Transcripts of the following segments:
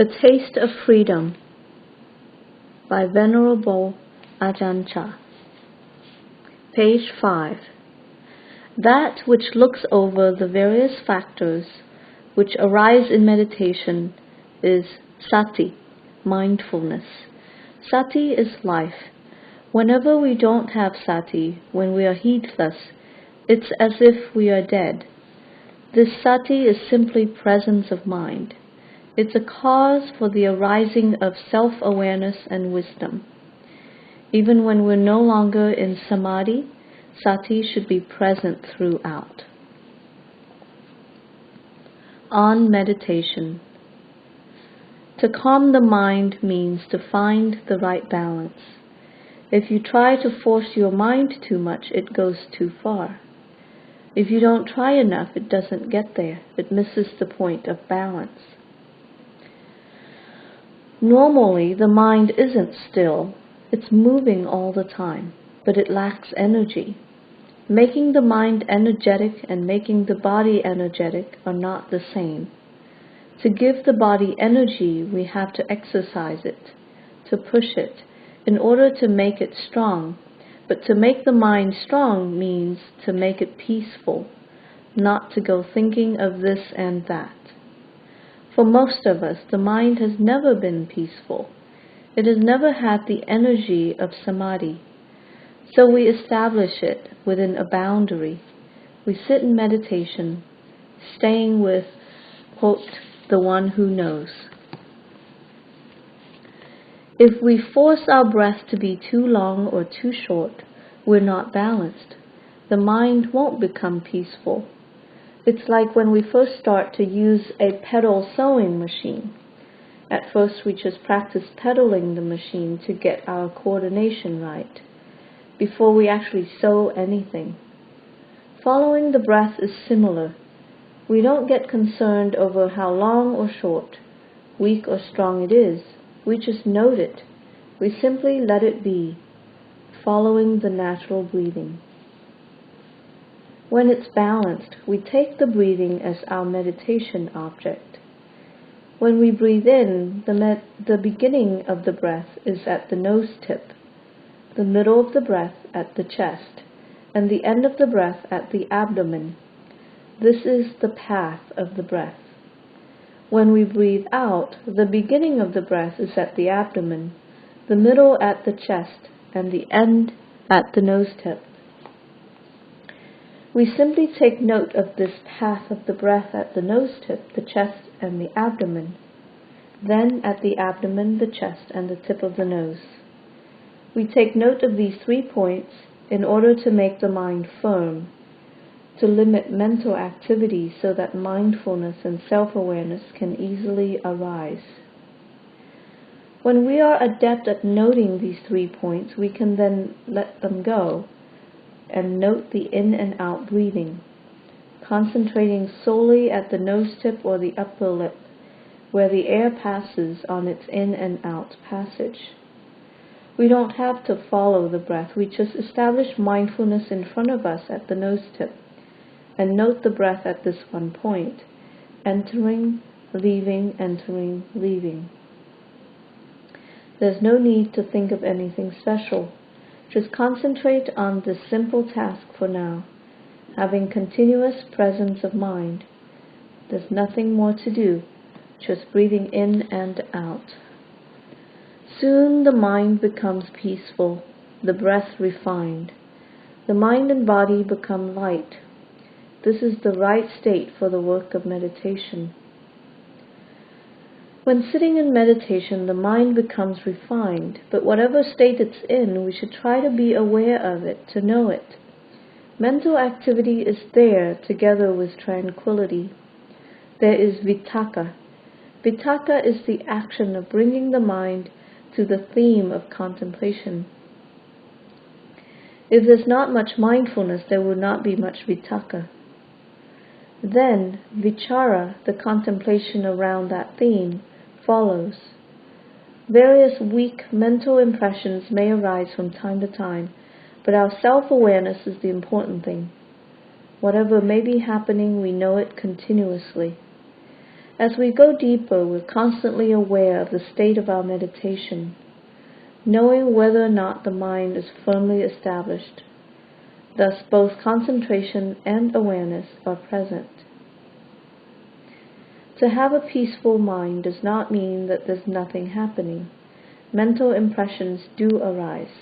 A Taste of Freedom by Venerable Ajahn Chah. Page 5. That which looks over the various factors which arise in meditation is sati, mindfulness. Sati is life. Whenever we don't have sati, when we are heedless, it's as if we are dead. This sati is simply presence of mind. It's a cause for the arising of self-awareness and wisdom. Even when we're no longer in samadhi, sati should be present throughout. On meditation. To calm the mind means to find the right balance. If you try to force your mind too much, it goes too far. If you don't try enough, it doesn't get there. It misses the point of balance. Normally, the mind isn't still. It's moving all the time, but it lacks energy. Making the mind energetic and making the body energetic are not the same. To give the body energy, we have to exercise it, to push it, in order to make it strong. But to make the mind strong means to make it peaceful, not to go thinking of this and that. For most of us, the mind has never been peaceful. It has never had the energy of samadhi. So we establish it within a boundary. We sit in meditation, staying with, quote, the one who knows. If we force our breath to be too long or too short, we're not balanced. The mind won't become peaceful. It's like when we first start to use a pedal sewing machine. At first we just practice pedaling the machine to get our coordination right, before we actually sew anything. Following the breath is similar. We don't get concerned over how long or short, weak or strong it is. We just note it. We simply let it be, following the natural breathing. When it's balanced, we take the breathing as our meditation object. When we breathe in, the beginning of the breath is at the nose tip, the middle of the breath at the chest, and the end of the breath at the abdomen. This is the path of the breath. When we breathe out, the beginning of the breath is at the abdomen, the middle at the chest, and the end at the nose tip. We simply take note of this path of the breath at the nose tip, the chest, and the abdomen. Then at the abdomen, the chest, and the tip of the nose. We take note of these 3 points in order to make the mind firm, to limit mental activity so that mindfulness and self-awareness can easily arise. When we are adept at noting these 3 points, we can then let them go and note the in and out breathing, concentrating solely at the nose tip or the upper lip, where the air passes on its in and out passage. We don't have to follow the breath. We just establish mindfulness in front of us at the nose tip and note the breath at this one point, entering, leaving, entering, leaving. There's no need to think of anything special. Just concentrate on this simple task for now, having continuous presence of mind. There's nothing more to do, just breathing in and out. Soon the mind becomes peaceful, the breath refined. The mind and body become light. This is the right state for the work of meditation. When sitting in meditation, the mind becomes refined, but whatever state it's in, we should try to be aware of it, to know it. Mental activity is there together with tranquility. There is vitakka. Vitakka is the action of bringing the mind to the theme of contemplation. If there's not much mindfulness, there will not be much vitakka. Then, vichara, the contemplation around that theme, follows. Various weak mental impressions may arise from time to time, but our self-awareness is the important thing. Whatever may be happening, we know it continuously. As we go deeper, we're constantly aware of the state of our meditation, knowing whether or not the mind is firmly established. Thus, both concentration and awareness are present. To have a peaceful mind does not mean that there's nothing happening. Mental impressions do arise.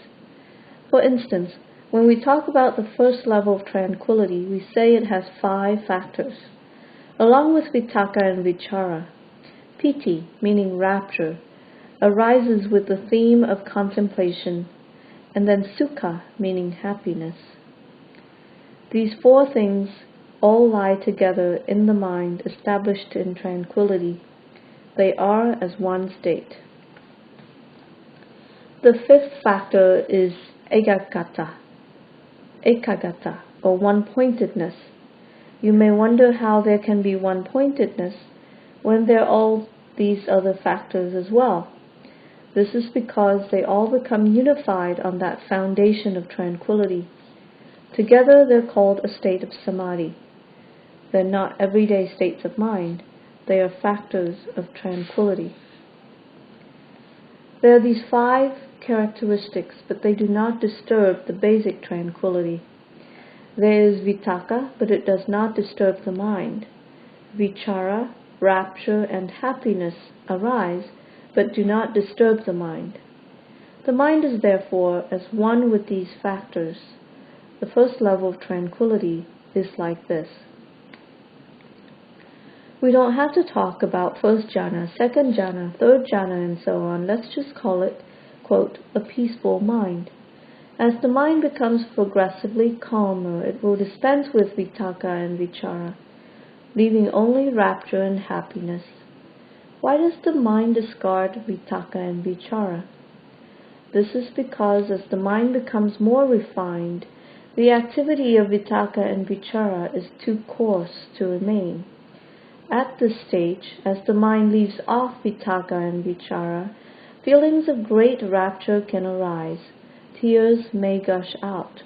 For instance, when we talk about the first level of tranquility, we say it has 5 factors. Along with vitakka and vichara, piti, meaning rapture, arises with the theme of contemplation, and then sukha, meaning happiness. These 4 things all lie together in the mind established in tranquility. They are as one state. The 5th factor is ekagata, or one-pointedness. You may wonder how there can be one-pointedness when there are all these other factors as well. This is because they all become unified on that foundation of tranquility. Together they're called a state of samadhi. They're not everyday states of mind. They are factors of tranquility. There are these 5 characteristics, but they do not disturb the basic tranquility. There is vitakka, but it does not disturb the mind. Vichara, rapture, and happiness arise, but do not disturb the mind. The mind is therefore as one with these factors. The first level of tranquility is like this. We don't have to talk about first jhana, second jhana, third jhana, and so on. Let's just call it, quote, a peaceful mind. As the mind becomes progressively calmer, it will dispense with vitakka and vichara, leaving only rapture and happiness. Why does the mind discard vitakka and vichara? This is because as the mind becomes more refined, the activity of vitakka and vichara is too coarse to remain. At this stage, as the mind leaves off vitakka and vichara, feelings of great rapture can arise. Tears may gush out.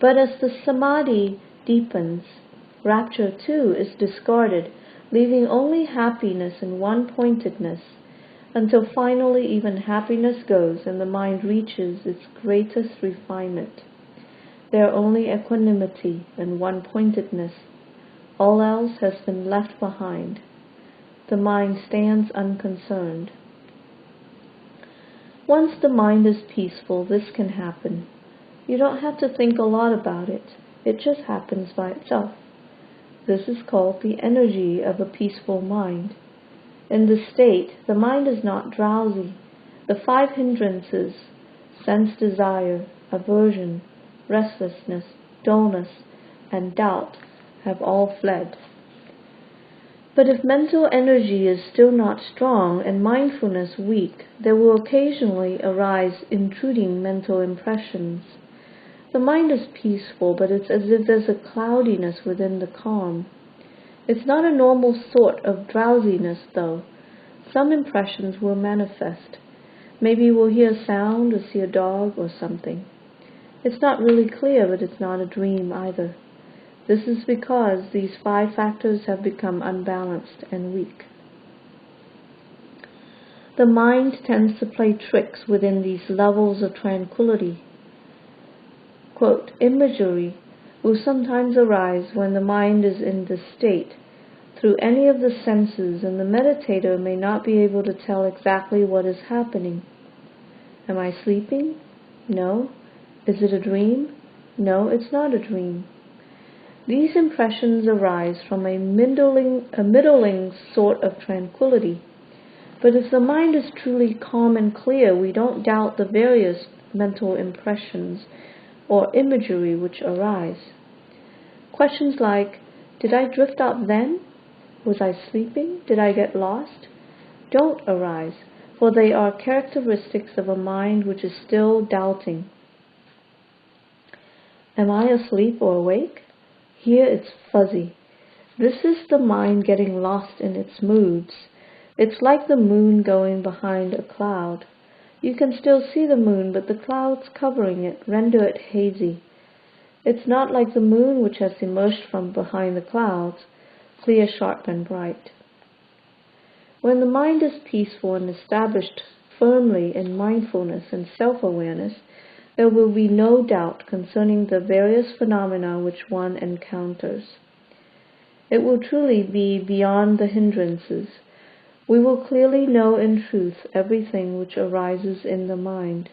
But as the samadhi deepens, rapture too is discarded, leaving only happiness and one-pointedness, until finally even happiness goes and the mind reaches its greatest refinement. There are only equanimity and one-pointedness. All else has been left behind. The mind stands unconcerned. Once the mind is peaceful, this can happen. You don't have to think a lot about it. It just happens by itself. This is called the energy of a peaceful mind. In this state, the mind is not drowsy. The 5 hindrances, sense desire, aversion, restlessness, dullness, and doubt, have all fled. But if mental energy is still not strong and mindfulness weak, there will occasionally arise intruding mental impressions. The mind is peaceful, but it's as if there's a cloudiness within the calm. It's not a normal sort of drowsiness, though. Some impressions will manifest. Maybe we'll hear a sound or see a dog or something. It's not really clear, but it's not a dream either. This is because these 5 factors have become unbalanced and weak. The mind tends to play tricks within these levels of tranquility. Quote, imagery will sometimes arise when the mind is in this state through any of the senses, and the meditator may not be able to tell exactly what is happening. Am I sleeping? No. Is it a dream? No, it's not a dream. These impressions arise from a middling sort of tranquility. But if the mind is truly calm and clear, we don't doubt the various mental impressions or imagery which arise. Questions like, did I drift out then? Was I sleeping? Did I get lost? Don't arise, for they are characteristics of a mind which is still doubting. Am I asleep or awake? Here it's fuzzy. This is the mind getting lost in its moods. It's like the moon going behind a cloud. You can still see the moon, but the clouds covering it render it hazy. It's not like the moon which has emerged from behind the clouds, clear, sharp, and bright. When the mind is peaceful and established firmly in mindfulness and self-awareness, there will be no doubt concerning the various phenomena which one encounters. It will truly be beyond the hindrances. We will clearly know in truth everything which arises in the mind.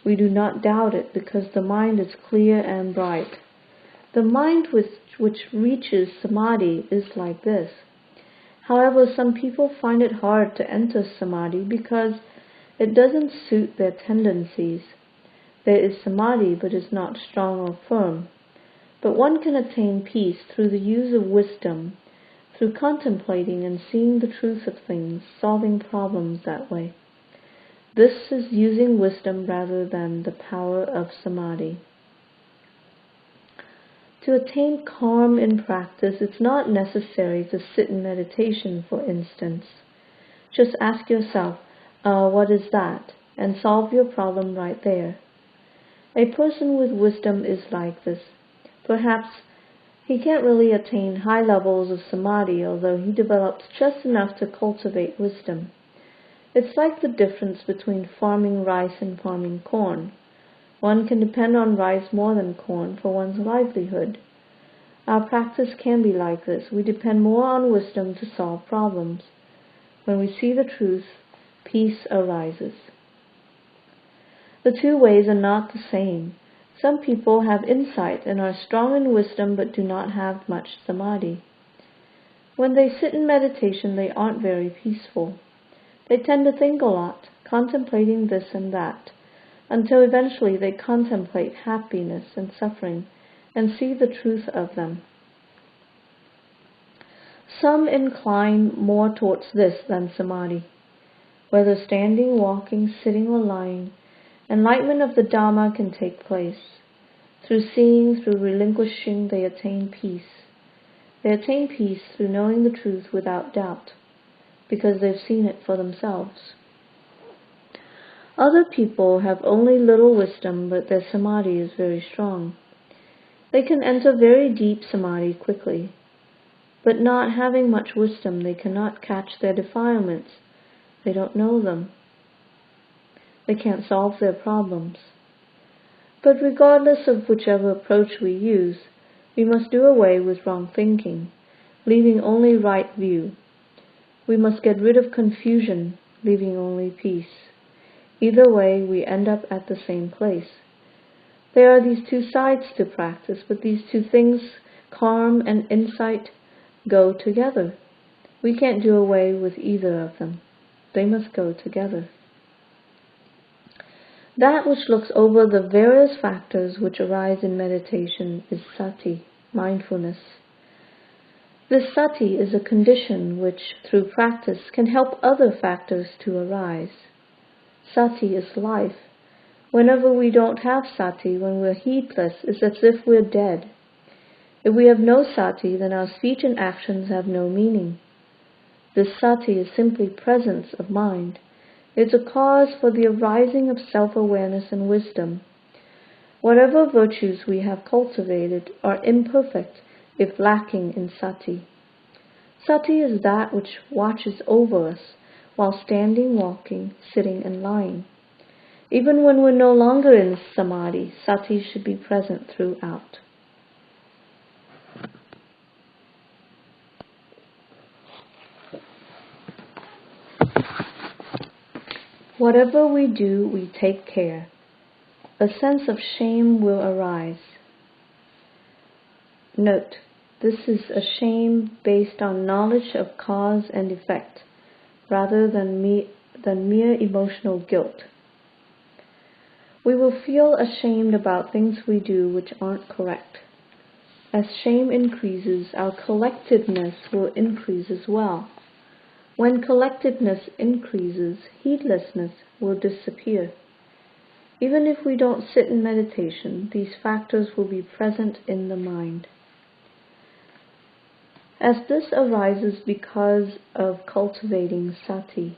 We do not doubt it because the mind is clear and bright. The mind which reaches samadhi is like this. However, some people find it hard to enter samadhi because it doesn't suit their tendencies. There is samadhi, but is not strong or firm. But one can attain peace through the use of wisdom, through contemplating and seeing the truth of things, solving problems that way. This is using wisdom rather than the power of samadhi. To attain calm in practice, it's not necessary to sit in meditation, for instance. Just ask yourself, what is that? And solve your problem right there. A person with wisdom is like this. Perhaps he can't really attain high levels of samadhi, although he develops just enough to cultivate wisdom. It's like the difference between farming rice and farming corn. One can depend on rice more than corn for one's livelihood. Our practice can be like this. We depend more on wisdom to solve problems. When we see the truth, peace arises. The two ways are not the same. Some people have insight and are strong in wisdom but do not have much samadhi. When they sit in meditation, they aren't very peaceful. They tend to think a lot, contemplating this and that, until eventually they contemplate happiness and suffering and see the truth of them. Some incline more towards this than samadhi. Whether standing, walking, sitting or lying, enlightenment of the Dhamma can take place. Through seeing, through relinquishing, they attain peace. They attain peace through knowing the truth without doubt, because they've seen it for themselves. Other people have only little wisdom, but their samadhi is very strong. They can enter very deep samadhi quickly, but not having much wisdom, they cannot catch their defilements. They don't know them. They can't solve their problems. But regardless of whichever approach we use, we must do away with wrong thinking, leaving only right view. We must get rid of confusion, leaving only peace. Either way, we end up at the same place. There are these two sides to practice, but these two things, calm and insight, go together. We can't do away with either of them. They must go together. That which looks over the various factors which arise in meditation is sati, mindfulness. This sati is a condition which, through practice, can help other factors to arise. Sati is life. Whenever we don't have sati, when we're heedless, it's as if we're dead. If we have no sati, then our speech and actions have no meaning. This sati is simply presence of mind. It's a cause for the arising of self-awareness and wisdom. Whatever virtues we have cultivated are imperfect if lacking in sati. Sati is that which watches over us while standing, walking, sitting and lying. Even when we're no longer in samadhi, sati should be present throughout. Whatever we do, we take care. A sense of shame will arise. Note, this is a shame based on knowledge of cause and effect, rather than mere emotional guilt. We will feel ashamed about things we do which aren't correct. As shame increases, our collectiveness will increase as well. When collectiveness increases, heedlessness will disappear. Even if we don't sit in meditation, these factors will be present in the mind. As this arises because of cultivating sati,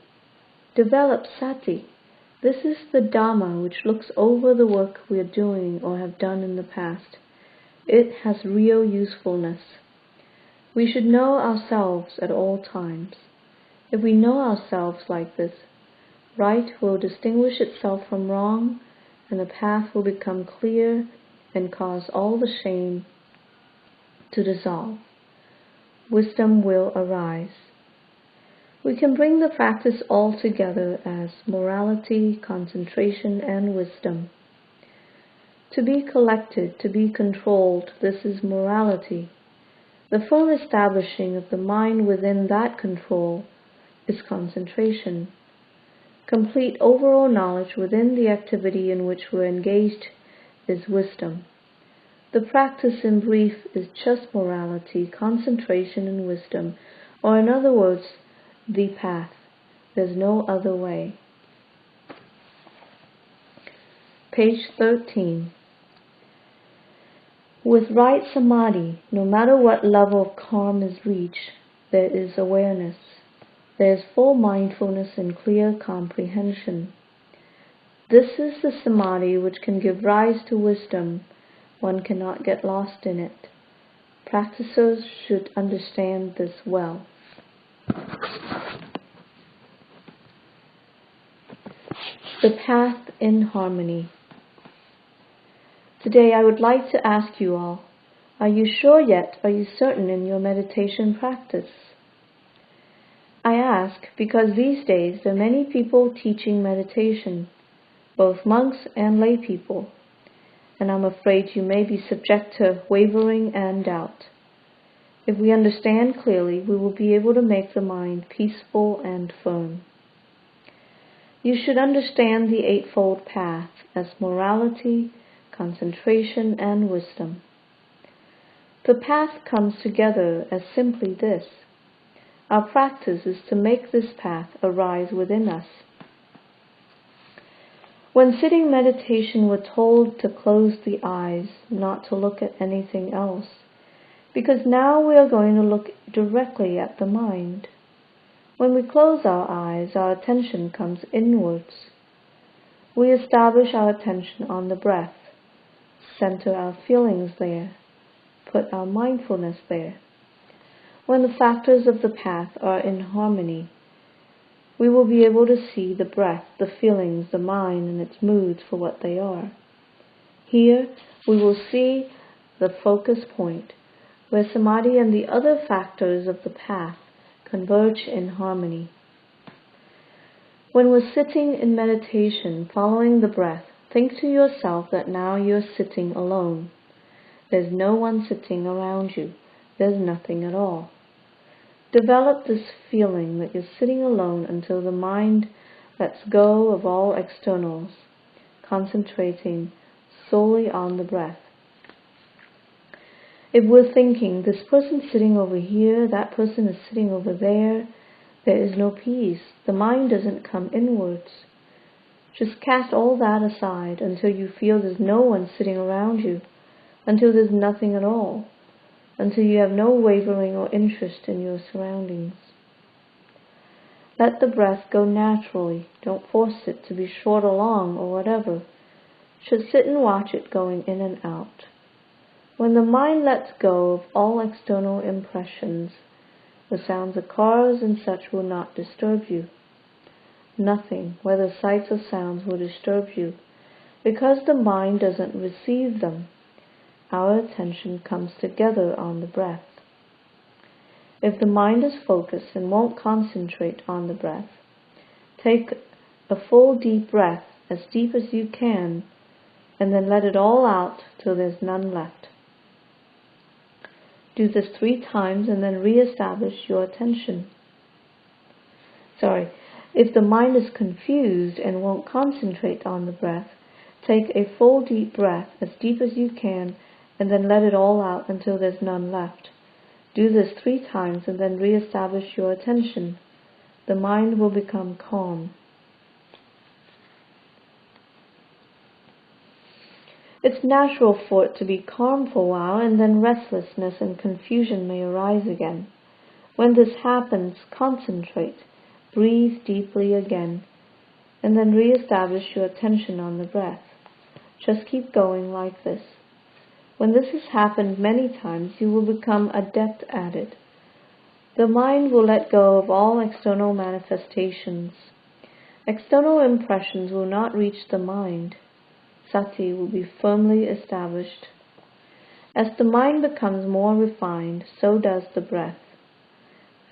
develop sati. This is the Dhamma which looks over the work we are doing or have done in the past. It has real usefulness. We should know ourselves at all times. If we know ourselves like this, right will distinguish itself from wrong, and the path will become clear and cause all the shame to dissolve. Wisdom will arise. We can bring the practice all together as morality, concentration, and wisdom. To be collected, to be controlled, this is morality. The firm establishing of the mind within that control is concentration. Complete overall knowledge within the activity in which we're engaged is wisdom. The practice, in brief, is just morality, concentration, and wisdom, or in other words, the path. There's no other way. Page 13. With right samadhi, no matter what level of calm is reached, there is awareness. There is full mindfulness and clear comprehension. This is the samadhi which can give rise to wisdom. One cannot get lost in it. Practitioners should understand this well. The path in harmony. Today I would like to ask you all, are you sure yet? Are you certain in your meditation practice? I ask because these days there are many people teaching meditation, both monks and lay people, and I'm afraid you may be subject to wavering and doubt. If we understand clearly, we will be able to make the mind peaceful and firm. You should understand the Eightfold Path as morality, concentration, and wisdom. The path comes together as simply this. Our practice is to make this path arise within us. When sitting meditation, we're told to close the eyes, not to look at anything else, because now we are going to look directly at the mind. When we close our eyes, our attention comes inwards. We establish our attention on the breath, center our feelings there, put our mindfulness there. When the factors of the path are in harmony, we will be able to see the breath, the feelings, the mind, and its moods for what they are. Here, we will see the focus point, where samadhi and the other factors of the path converge in harmony. When we're sitting in meditation, following the breath, think to yourself that now you're sitting alone. There's no one sitting around you. There's nothing at all. Develop this feeling that you're sitting alone until the mind lets go of all externals, concentrating solely on the breath. If we're thinking, this person's sitting over here, that person is sitting over there, there is no peace. The mind doesn't come inwards. Just cast all that aside until you feel there's no one sitting around you, until there's nothing at all, until you have no wavering or interest in your surroundings. Let the breath go naturally. Don't force it to be short or long or whatever. Just sit and watch it going in and out. When the mind lets go of all external impressions, the sounds of cars and such will not disturb you. Nothing, whether sights or sounds, will disturb you, because the mind doesn't receive them. Our attention comes together on the breath. If the mind is focused and won't concentrate on the breath, take a full deep breath, as deep as you can, and then let it all out till there's none left. Do this 3 times and then re-establish your attention. If the mind is confused and won't concentrate on the breath, take a full deep breath, as deep as you can, and then let it all out until there's none left. Do this 3 times and then re-establish your attention. The mind will become calm. It's natural for it to be calm for a while, and then restlessness and confusion may arise again. When this happens, concentrate, breathe deeply again, and then re-establish your attention on the breath. Just keep going like this. When this has happened many times, you will become adept at it. The mind will let go of all external manifestations. External impressions will not reach the mind. Sati will be firmly established. As the mind becomes more refined, so does the breath.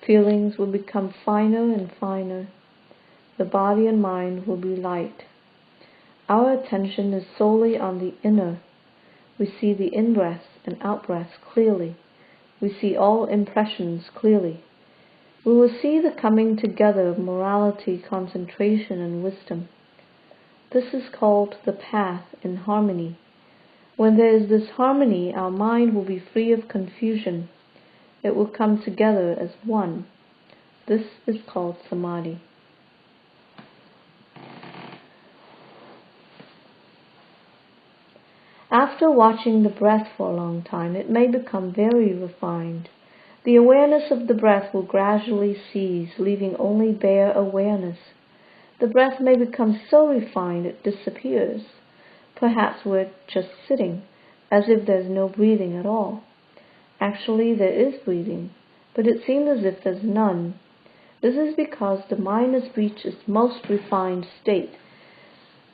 Feelings will become finer and finer. The body and mind will be light. Our attention is solely on the inner. We see the in-breaths and out-breaths clearly. We see all impressions clearly. We will see the coming together of morality, concentration, and wisdom. This is called the path in harmony. When there is this harmony, our mind will be free of confusion. It will come together as one. This is called samadhi. After watching the breath for a long time, it may become very refined. The awareness of the breath will gradually cease, leaving only bare awareness. The breath may become so refined it disappears. Perhaps we're just sitting, as if there's no breathing at all. Actually, there is breathing, but it seems as if there's none. This is because the mind has reached its most refined state.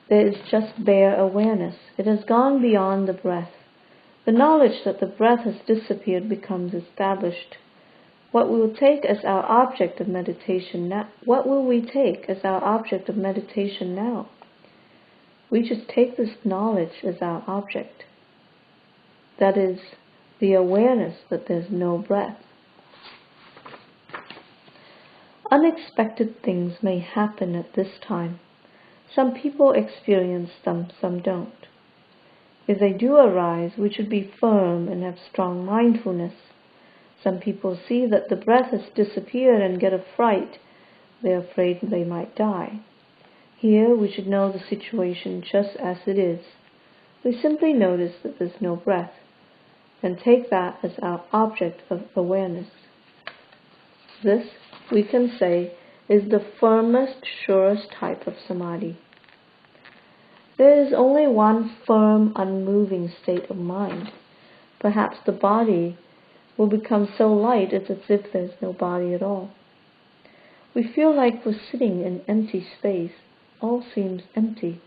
There is just bare awareness. It has gone beyond the breath. The knowledge that the breath has disappeared becomes established. What we will take as our object of meditation now? We just take this knowledge as our object. That is, the awareness that there's no breath. Unexpected things may happen at this time. Some people experience them, some don't. If they do arise, we should be firm and have strong mindfulness. Some people see that the breath has disappeared and get a fright. They're afraid they might die. Here we should know the situation just as it is. We simply notice that there's no breath and take that as our object of awareness. This, we can say, is the firmest, surest type of samadhi. There is only one firm, unmoving state of mind. Perhaps the body will become so light it's as if there's no body at all. We feel like we're sitting in empty space. All seems empty.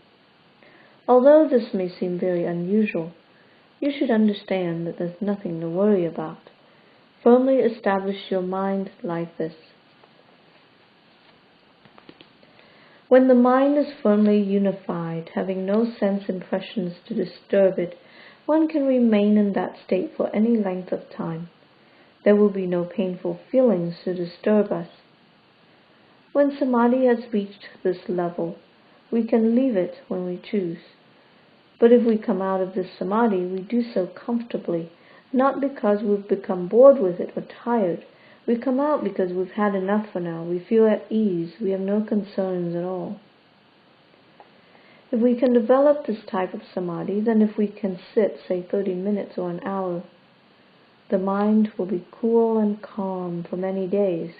Although this may seem very unusual, you should understand that there's nothing to worry about. Firmly establish your mind like this. When the mind is firmly unified, having no sense impressions to disturb it, one can remain in that state for any length of time. There will be no painful feelings to disturb us. When samadhi has reached this level, we can leave it when we choose. But if we come out of this samadhi, we do so comfortably, not because we've become bored with it or tired. We come out because we've had enough for now. We feel at ease. We have no concerns at all. If we can develop this type of samadhi, then if we can sit, say 30 minutes or an hour, the mind will be cool and calm for many days.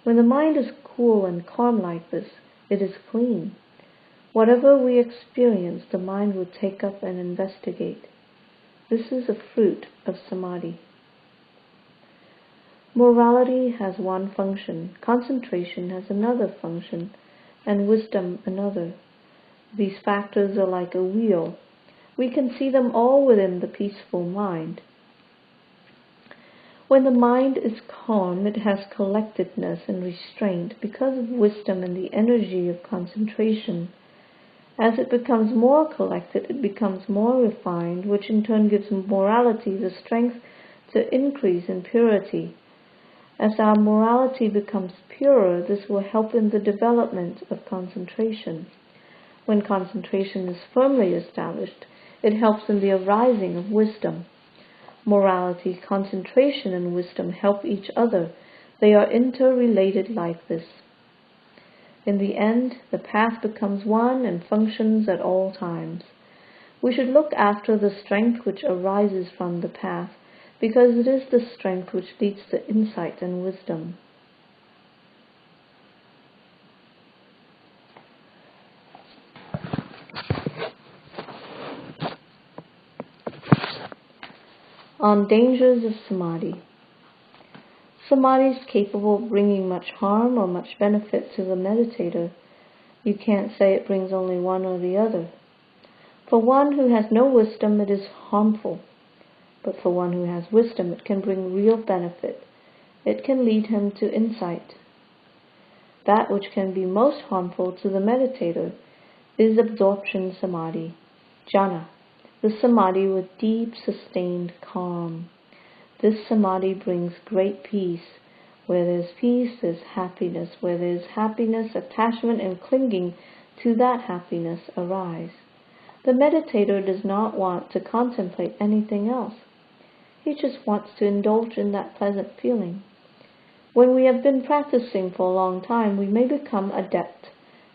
When the mind is cool and calm like this, it is clean. Whatever we experience, the mind will take up and investigate. This is a fruit of samadhi. Morality has one function, concentration has another function, and wisdom another. These factors are like a wheel. We can see them all within the peaceful mind. When the mind is calm, it has collectedness and restraint because of wisdom and the energy of concentration. As it becomes more collected, it becomes more refined, which in turn gives morality the strength to increase in purity. As our morality becomes purer, this will help in the development of concentration. When concentration is firmly established, it helps in the arising of wisdom. Morality, concentration, and wisdom help each other. They are interrelated like this. In the end, the path becomes one and functions at all times. We should look after the strength which arises from the path, because it is the strength which leads to insight and wisdom. On dangers of samadhi. Samadhi is capable of bringing much harm or much benefit to the meditator. You can't say it brings only one or the other. For one who has no wisdom, it is harmful. But for one who has wisdom, it can bring real benefit. It can lead him to insight. That which can be most harmful to the meditator is absorption samadhi, jhana, the samadhi with deep, sustained calm. This samadhi brings great peace. Where there's peace, there's happiness. Where there's happiness, attachment and clinging to that happiness arise. The meditator does not want to contemplate anything else. He just wants to indulge in that pleasant feeling. When we have been practicing for a long time, we may become adept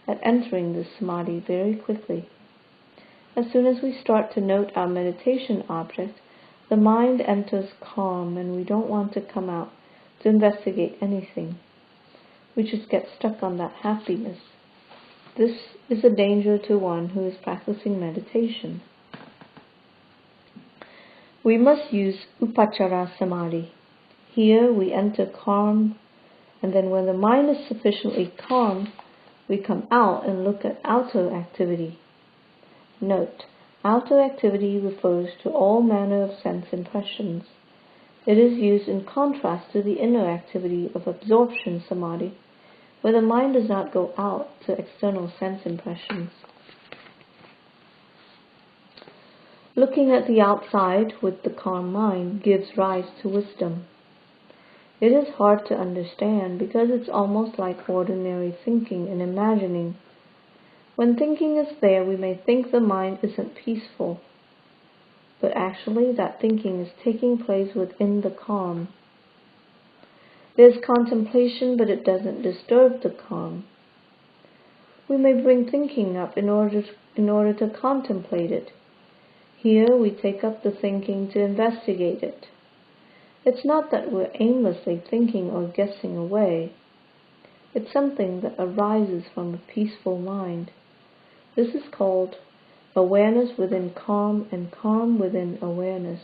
at entering this samadhi very quickly. As soon as we start to note our meditation object, the mind enters calm and we don't want to come out to investigate anything. We just get stuck on that happiness. This is a danger to one who is practicing meditation. We must use upachara samadhi. Here we enter calm, and then when the mind is sufficiently calm, we come out and look at outer activity. Note, outer activity refers to all manner of sense impressions. It is used in contrast to the inner activity of absorption samadhi, where the mind does not go out to external sense impressions. Looking at the outside with the calm mind gives rise to wisdom. It is hard to understand because it's almost like ordinary thinking and imagining. When thinking is there, we may think the mind isn't peaceful, but actually that thinking is taking place within the calm. There's contemplation, but it doesn't disturb the calm. We may bring thinking up in order to contemplate it. Here we take up the thinking to investigate it. It's not that we're aimlessly thinking or guessing away. It's something that arises from a peaceful mind. This is called awareness within calm and calm within awareness.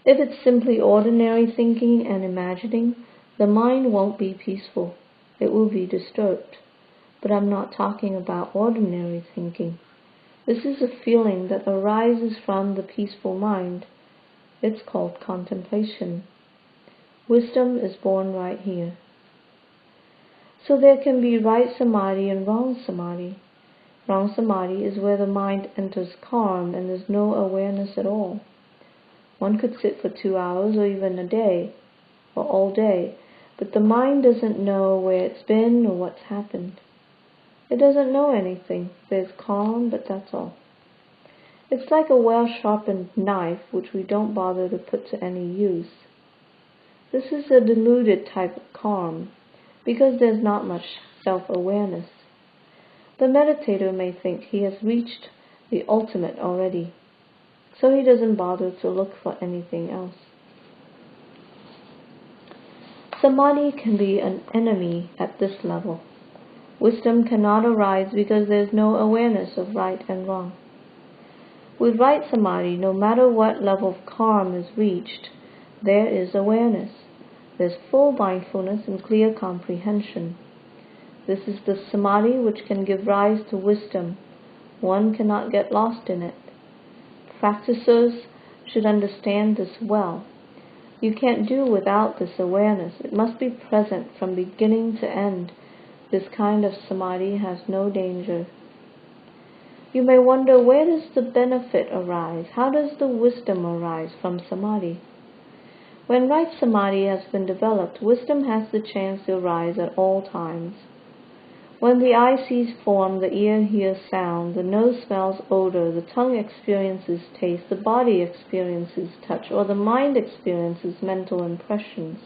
If it's simply ordinary thinking and imagining, the mind won't be peaceful. It will be disturbed. But I'm not talking about ordinary thinking. This is a feeling that arises from the peaceful mind. It's called contemplation. Wisdom is born right here. So there can be right samadhi and wrong samadhi. Wrong samadhi is where the mind enters calm and there's no awareness at all. One could sit for 2 hours or even a day, or all day, but the mind doesn't know where it's been or what's happened. It doesn't know anything. There's calm, but that's all. It's like a well-sharpened knife which we don't bother to put to any use. This is a deluded type of calm, because there's not much self-awareness. The meditator may think he has reached the ultimate already, so he doesn't bother to look for anything else. Samadhi can be an enemy at this level. Wisdom cannot arise because there is no awareness of right and wrong. With right samadhi, no matter what level of calm is reached, there is awareness. There's full mindfulness and clear comprehension. This is the samadhi which can give rise to wisdom. One cannot get lost in it. Practitioners should understand this well. You can't do without this awareness. It must be present from beginning to end. This kind of samadhi has no danger. You may wonder, where does the benefit arise? How does the wisdom arise from samadhi? When right samadhi has been developed, wisdom has the chance to arise at all times. When the eye sees form, the ear hears sound, the nose smells odor, the tongue experiences taste, the body experiences touch, or the mind experiences mental impressions.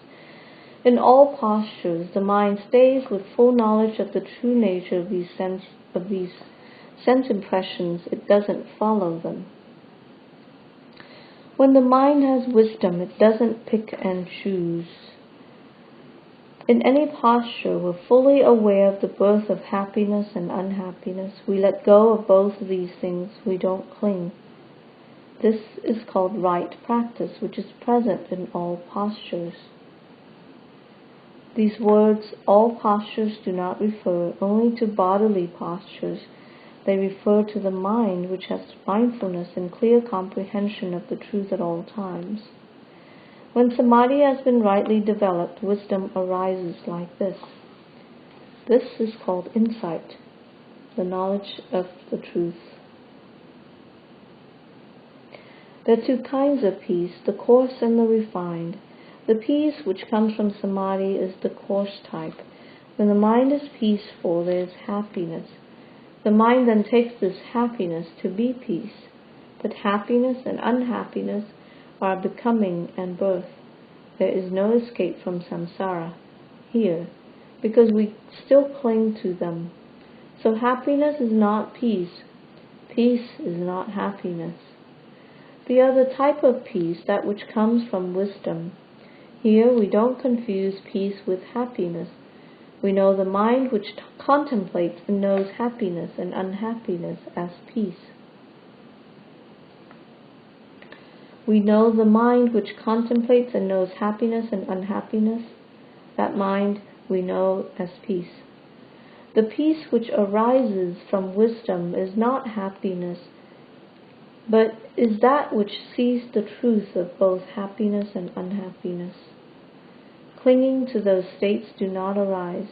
In all postures, the mind stays with full knowledge of the true nature of these sense impressions. It doesn't follow them. When the mind has wisdom, it doesn't pick and choose. In any posture, we're fully aware of the birth of happiness and unhappiness. We let go of both of these things. We don't cling. This is called right practice, which is present in all postures. These words, all postures, do not refer only to bodily postures. They refer to the mind, which has mindfulness and clear comprehension of the truth at all times. When samadhi has been rightly developed, wisdom arises like this. This is called insight, the knowledge of the truth. There are two kinds of peace, the coarse and the refined. The peace which comes from samadhi is the coarse type. When the mind is peaceful, there is happiness. The mind then takes this happiness to be peace. But happiness and unhappiness are becoming and birth. There is no escape from samsara here, because we still cling to them. So happiness is not peace. Peace is not happiness. The other type of peace, that which comes from wisdom. Here we don't confuse peace with happiness. We know the mind which contemplates and knows happiness and unhappiness as peace. We know the mind which contemplates and knows happiness and unhappiness. That mind we know as peace. The peace which arises from wisdom is not happiness, but is that which sees the truth of both happiness and unhappiness. Clinging to those states do not arise.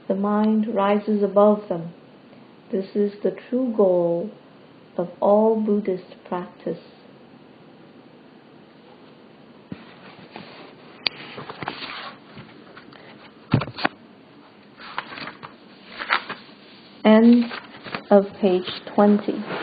The mind rises above them. This is the true goal of all Buddhist practice. End of page 20.